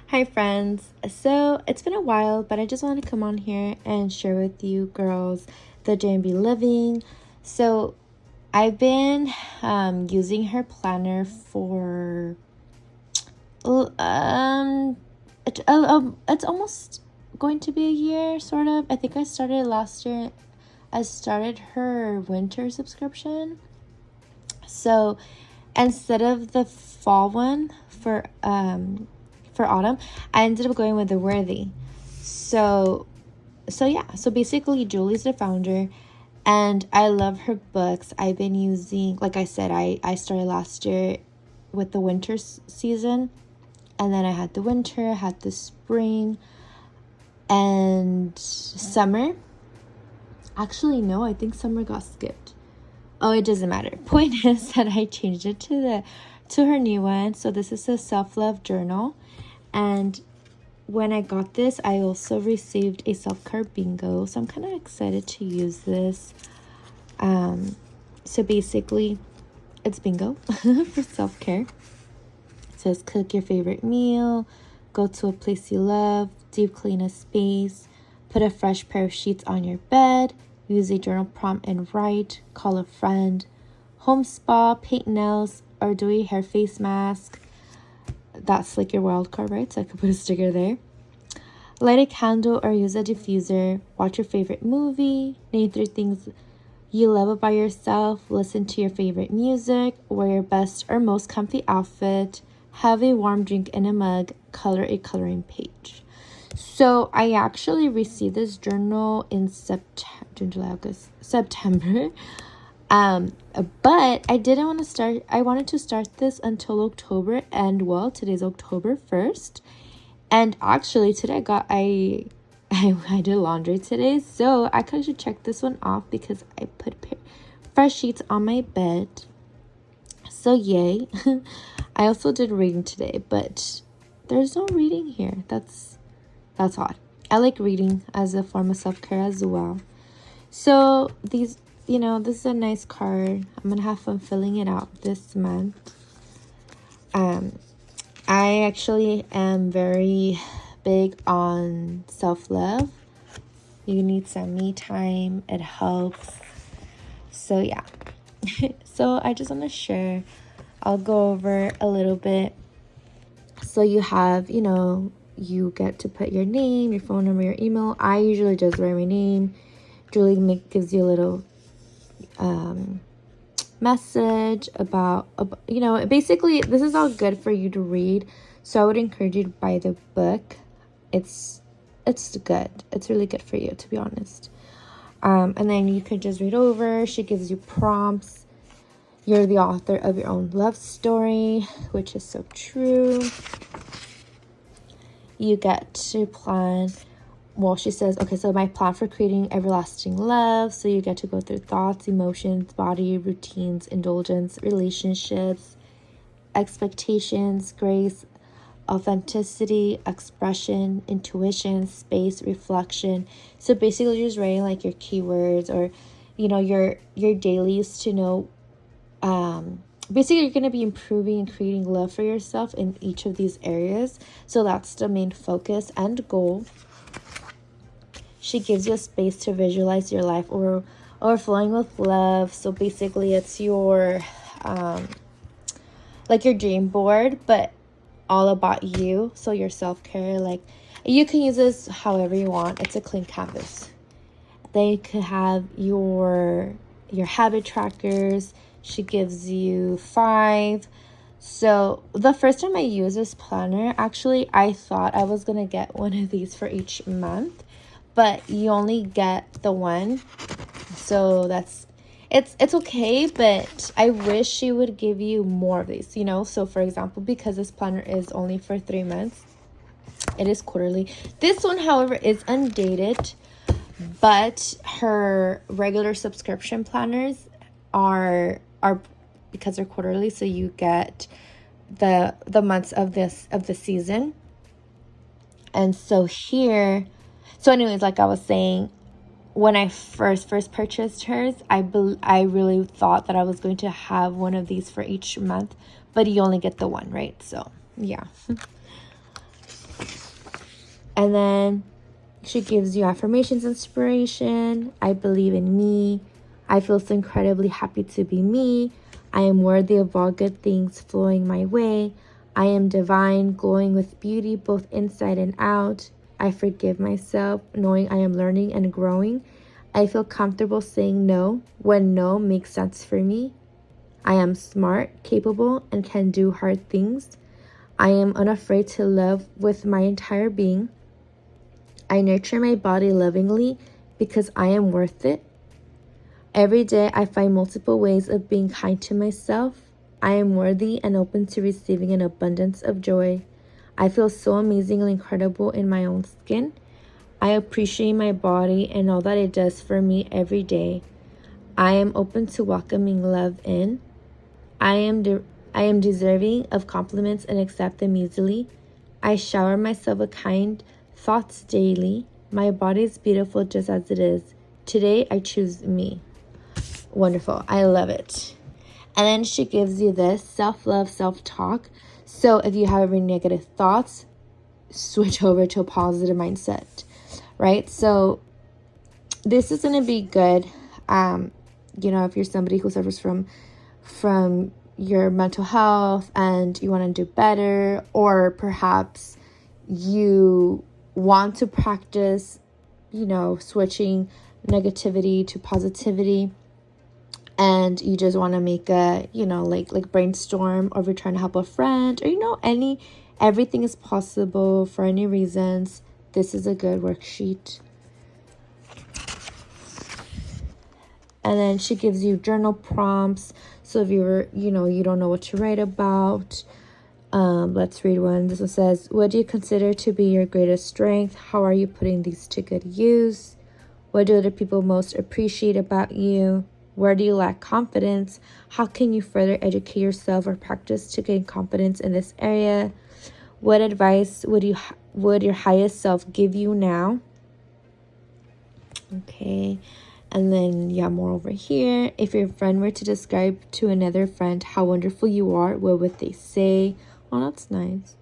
Hi friends. So it's been a while, but I just wanted to come on here and share with you girls the J&B living. So I've been using her planner for it's almost going to be a year, sort of. I think I started last year. I started her winter subscription. So instead of the fall one for autumn, I ended up going with the Worthy. So basically Julie's the founder and I love her books. I've been using, like I said, I started last year with the winter season, and then I had the winter, I had the spring and summer. Actually, no, I think summer got skipped. Oh, it doesn't matter. Point is that I changed it to her new one. So this is a self-love journal. And when I got this, I also received a self-care bingo. So I'm kind of excited to use this. So basically, it's bingo for self-care. It says cook your favorite meal, go to a place you love, deep clean a space, put a fresh pair of sheets on your bed, use a journal prompt and write, call a friend, home spa, paint nails, or do a hair face mask. That's like your wild card, right? So I could put a sticker there. Light a candle or use a diffuser. Watch your favorite movie. Name 3 things you love about yourself. Listen to your favorite music. Wear your best or most comfy outfit. Have a warm drink in a mug. Color a coloring page. So I actually received this journal in September. But I didn't want to start. I wanted to start this until October, and well, today's October 1st. And actually today I did laundry today, so I kind of should check this one off because I put fresh sheets on my bed. So yay. I also did reading today, but there's no reading here. That's odd. I like reading as a form of self-care as well. So these, this is a nice card. I'm gonna have fun filling it out this month. I actually am very big on self-love. You need some me time. It helps. So yeah. So I just want to share. I'll go over a little bit. So you have, you get to put your name, your phone number, your email. I usually just write my name. Julie gives you a little message about, basically this is all good for you to read. So I would encourage you to buy the book. It's good. It's really good for you, to be honest. And then you could just read over. She gives you prompts. You're the author of your own love story, which is so true. You get to plan. Well, she says, okay, so my plan for creating everlasting love. So you get to go through thoughts, emotions, body, routines, indulgence, relationships, expectations, grace, authenticity, expression, intuition, space, reflection. So basically you're just writing like your keywords or, your dailies to know. Basically you're going to be improving and creating love for yourself in each of these areas. So that's the main focus and goal. She gives you a space to visualize your life or overflowing with love. So basically it's your like your dream board, but all about you. So your self-care, like you can use this however you want. It's a clean canvas. They could have your habit trackers. She gives you 5. So the first time I used this planner, actually I thought I was gonna get one of these for each month, but you only get the one. So it's okay, but I wish she would give you more of these, So for example, because this planner is only for 3 months, it is quarterly. This one, however, is undated, but her regular subscription planners are because they're quarterly, so you get the months of the season. And so anyways, like I was saying, when I first purchased hers, I really thought that I was going to have one of these for each month, but you only get the one, right? So yeah. And then she gives you affirmations, inspiration. I believe in me. I feel so incredibly happy to be me. I am worthy of all good things flowing my way. I am divine, glowing with beauty both inside and out. I forgive myself, knowing I am learning and growing. I feel comfortable saying no when no makes sense for me. I am smart, capable, and can do hard things. I am unafraid to love with my entire being. I nurture my body lovingly because I am worth it. Every day I find multiple ways of being kind to myself. I am worthy and open to receiving an abundance of joy. I feel so amazingly incredible in my own skin. I appreciate my body and all that it does for me every day. I am open to welcoming love in. I am deserving of compliments and accept them easily. I shower myself with kind thoughts daily. My body is beautiful just as it is. Today I choose me. Wonderful. I love it. And then she gives you this self-love, self-talk. So if you have any negative thoughts, switch over to a positive mindset, right? So this is going to be good. If you're somebody who suffers from your mental health and you want to do better, or perhaps you want to practice, switching negativity to positivity, and you just want to make a, like brainstorm, or if you're trying to help a friend, or, everything is possible for any reasons. This is a good worksheet. And then she gives you journal prompts. So if you're, you don't know what to write about, let's read one. This one says, what do you consider to be your greatest strength? How are you putting these to good use? What do other people most appreciate about you? Where do you lack confidence? How can you further educate yourself or practice to gain confidence in this area? What advice would your highest self give you now? Okay. And then you have more over here. If your friend were to describe to another friend how wonderful you are, what would they say? Oh, that's nice.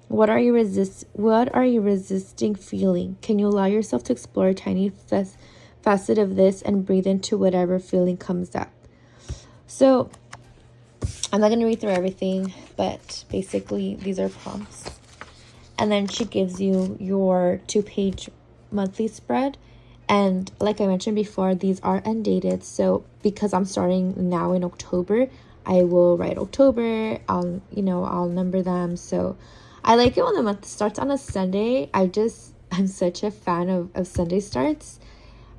What are you resisting feeling? Can you allow yourself to explore a tiny facet of this and breathe into whatever feeling comes up? So I'm not going to read through everything, but basically these are prompts. And then she gives you your 2-page monthly spread. And like I mentioned before, these are undated. So because I'm starting now in October, I will write October. I'll number them. So I like it when the month starts on a Sunday. I'm such a fan of Sunday starts.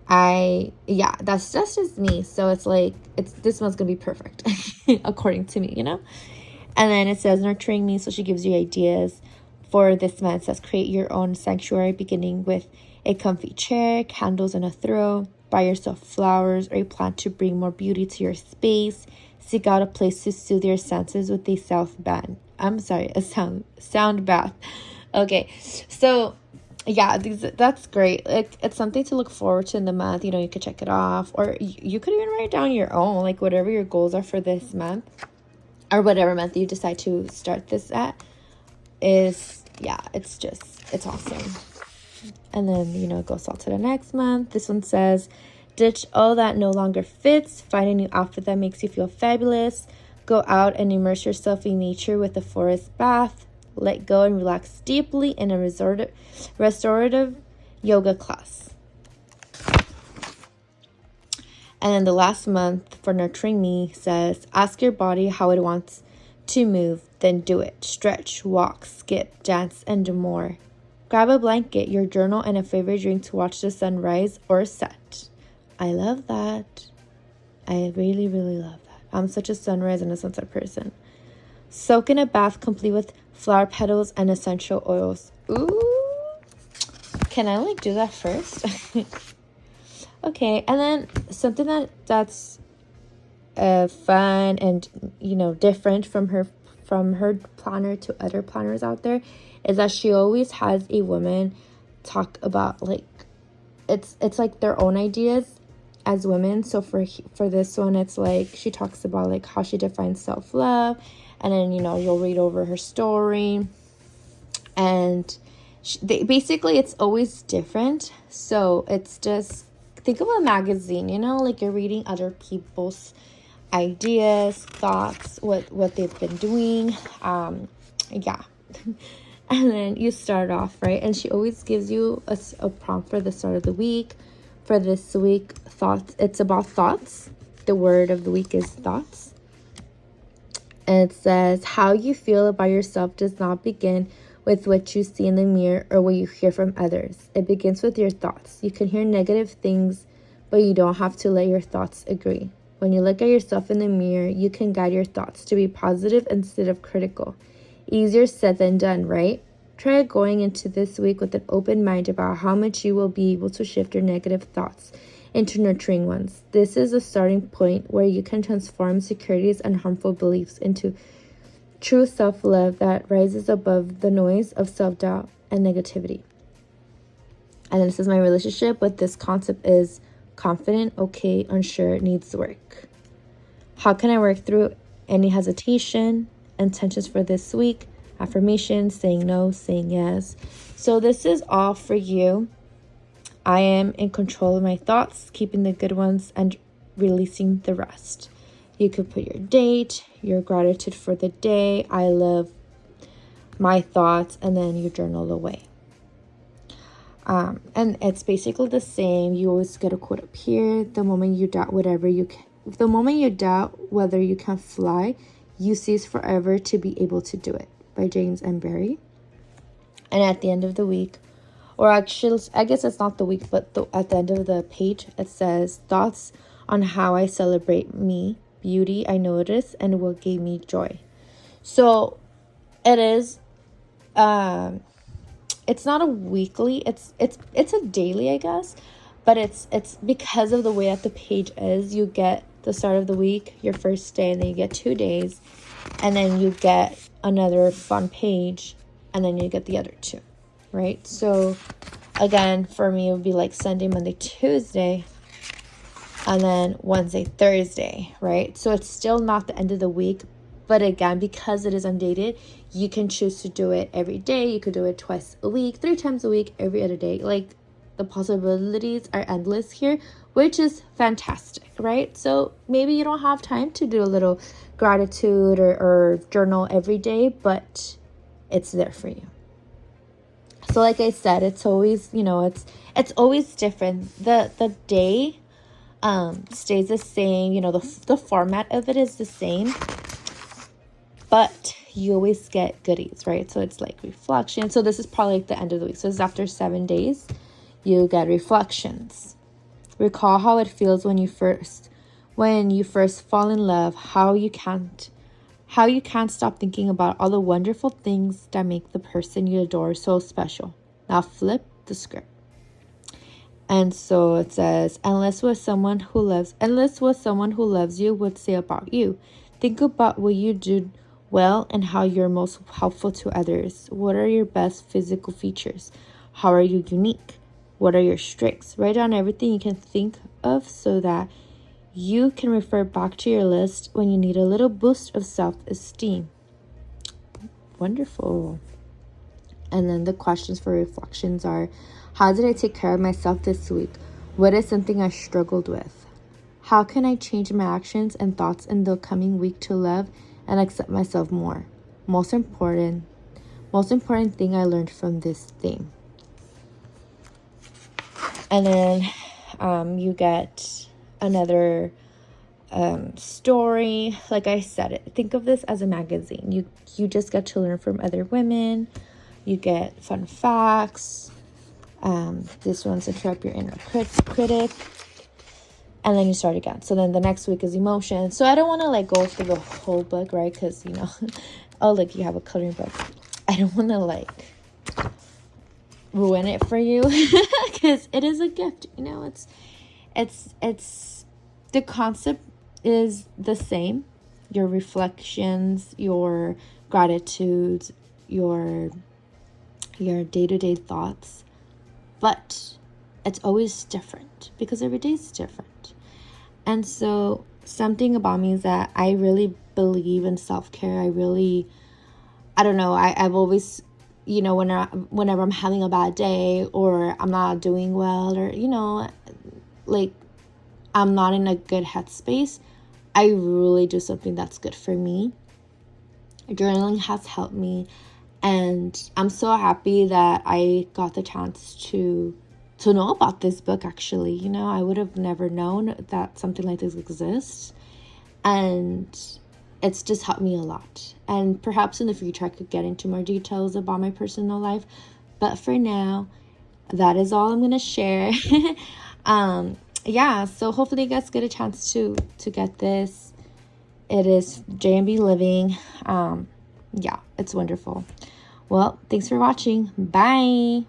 That's just me. So it's like, this month's gonna be perfect according to me, And then it says nurturing me. So she gives you ideas for this month. It says create your own sanctuary, beginning with a comfy chair, candles, and a throw. Buy yourself flowers or a plant to bring more beauty to your space. Seek out a place to soothe your senses with a sound bath. Okay, so yeah, that's great. It's something to look forward to in the month. You could check it off, or you could even write down your own, like whatever your goals are for this month, or whatever month you decide to start this at. It's awesome. And then, it goes all to the next month. This one says, ditch all that no longer fits. Find a new outfit that makes you feel fabulous. Go out and immerse yourself in nature with a forest bath. Let go and relax deeply in a restorative yoga class. And then the last month for nurturing me says, ask your body how it wants to move, then do it. Stretch, walk, skip, dance, and more. Grab a blanket, your journal, and a favorite drink to watch the sun rise or set. I love that. I really, really love that. I'm such a sunrise and a sunset person. Soak in a bath complete with flower petals and essential oils. Ooh. Can I do that first? Okay, and then something that's fun and different from her planner to other planners out there is that she always has a woman talk about it's like their own ideas as women. So for this one, it's like she talks about how she defines self-love, and then you'll read over her story, and Basically, it's always different. So it's just, think of a magazine, you know, like you're reading other people's ideas, thoughts, what they've been doing. Yeah. And then you start off, right? And she always gives you a prompt for the start of the week. For this week, thoughts. It's about thoughts. The word of the week is thoughts. And it says, how you feel about yourself does not begin with what you see in the mirror or what you hear from others. It begins with your thoughts. You can hear negative things, but you don't have to let your thoughts agree. When you look at yourself in the mirror, you can guide your thoughts to be positive instead of critical. Easier said than done, right? Try going into this week with an open mind about how much you will be able to shift your negative thoughts into nurturing ones. This is a starting point where you can transform insecurities and harmful beliefs into true self-love that rises above the noise of self-doubt and negativity. And this is my relationship with this concept is confident, okay, unsure, needs work. How can I work through any hesitation? Intentions for this week, affirmations, saying no, saying yes. So this is all for you. I am in control of my thoughts, keeping the good ones and releasing the rest. You could put your date, your gratitude for the day, I love my thoughts, and then you journal away. And it's basically the same. You always get a quote up here. The moment you doubt whether you can fly, you cease forever to be able to do it, by James M. Barrie. And at the end of the week, or actually, I guess it's not the week, but at the end of the page, it says, thoughts on how I celebrate me, beauty I notice, and what gave me joy. So it is, it's not a weekly, it's a daily, I guess, but it's because of the way that the page is. You get the start of the week, your first day, and then you get 2 days, and then you get another fun page, and then you get the other 2, right? So again, for me, it would be like Sunday, Monday, Tuesday, and then Wednesday, Thursday, right? So it's still not the end of the week, but again, because it is undated, you can choose to do it every day. You could do it twice a week, 3 times a week, every other day. Like, the possibilities are endless here, which is fantastic, right? So maybe you don't have time to do a little gratitude or journal every day, but it's there for you. So like I said, it's always, it's always different. The day stays the same, the format of it is the same, but you always get goodies, right? So it's like reflection. So this is probably like the end of the week. So it's after 7 days, you get reflections. Recall how it feels when you first fall in love, how you can't stop thinking about all the wonderful things that make the person you adore so special. Now flip the script. And so it says, endless what someone who loves you would say about you. Think about what you do well and how you're most helpful to others. What are your best physical features? How are you unique? What are your strengths? Write down everything you can think of so that you can refer back to your list when you need a little boost of self-esteem. Wonderful. And then the questions for reflections are, how did I take care of myself this week? What is something I struggled with? How can I change my actions and thoughts in the coming week to love and accept myself more? Most important thing I learned from this theme. And then you get another story. Like I said, think of this as a magazine. You just get to learn from other women. You get fun facts. This one's to trap your inner critic. And then you start again. So then the next week is emotion. So I don't want to go through the whole book, right? Because oh, look, you have a coloring book. I don't want to ruin it for you because it is a gift. It's the concept is the same. Your reflections, your gratitudes, your day-to-day thoughts, but it's always different because every day is different. And so something about me is that I really believe in self-care. I don't know, I've always you know, whenever I'm having a bad day, or I'm not doing well, or, you know, like I'm not in a good headspace, I really do something that's good for me. Journaling has helped me, and I'm so happy that I got the chance to know about this book. Actually, you know, I would have never known that something like this exists, and it's just helped me a lot. And perhaps in the future I could get into more details about my personal life, but for now, that is all I'm gonna share. Yeah, so hopefully you guys get a chance to get this. It is J&B Living. Yeah, it's wonderful. Well, thanks for watching. Bye.